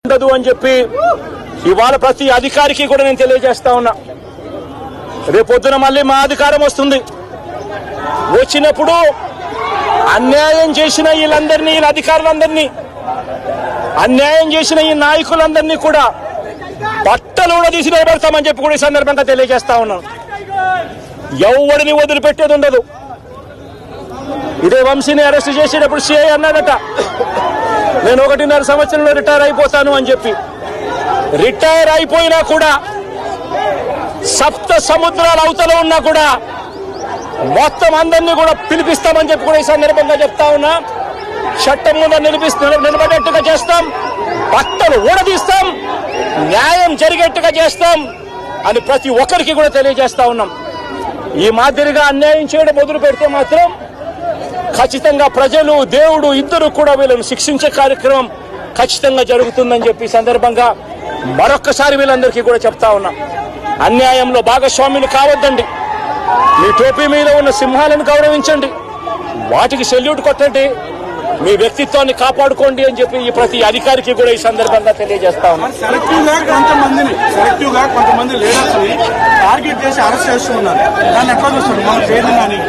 ఉండదు అని చెప్పి ఇవాళ ప్రతి అధికారికి కూడా నేను తెలియజేస్తా ఉన్నా. రేపొద్దున మళ్ళీ మా అధికారం వస్తుంది. వచ్చినప్పుడు అన్యాయం చేసిన వీళ్ళందరినీ, వీళ్ళ అధికారులందరినీ, అన్యాయం చేసిన ఈ నాయకులందరినీ కూడా బట్టలు కూడా తీసి నిలబెడతామని చెప్పి కూడా ఈ సందర్భంగా తెలియజేస్తా ఉన్నాను. ఎవరిని వదిలిపెట్టేది ఉండదు. ఇదే వంశీని అరెస్ట్ చేసేటప్పుడు సిఐ అన్నాడట, నేను 1.5 సంవత్సరంలో రిటైర్ అయిపోతాను అని చెప్పి. రిటైర్ అయిపోయినా కూడా సప్త సముద్రాల అవతల ఉన్నా కూడా మొత్తం అందరినీ కూడా పిలిపిస్తామని చెప్పి కూడా ఈ సందర్భంగా చెప్తా ఉన్నా. చట్టం ముందు నిలబడేట్టుగా చేస్తాం, బట్టలు ఊడదీస్తాం, న్యాయం జరిగేట్టుగా చేస్తాం అని ప్రతి ఒక్కరికి కూడా తెలియజేస్తా ఉన్నాం. ఈ మాదిరిగా అన్యాయం చేయడం మొదలు పెడితే మాత్రం ఖచ్చితంగా ప్రజలు, దేవుడు ఇద్దరు కూడా వీళ్ళను శిక్షించే కార్యక్రమం ఖచ్చితంగా జరుగుతుందని చెప్పి సందర్భంగా మరొక్కసారి వీళ్ళందరికీ కూడా చెప్తా ఉన్నాం. అన్యాయంలో భాగస్వాములు కావద్దండి. మీ టోపీ మీద ఉన్న సింహాలను గౌరవించండి, వాటికి సెల్యూట్ కొట్టండి, మీ వ్యక్తిత్వాన్ని కాపాడుకోండి అని చెప్పి ఈ ప్రతి అధికారికి కూడా ఈ సందర్భంగా తెలియజేస్తా ఉన్నాం. సెలెక్టివ్ గా కొంతమంది లీడర్స్ టార్గెట్ చేసి అరెస్ట్ చేస్తున్నారు. దాన్ని ఎట్లా చూస్తారు? మన పేరు కానీ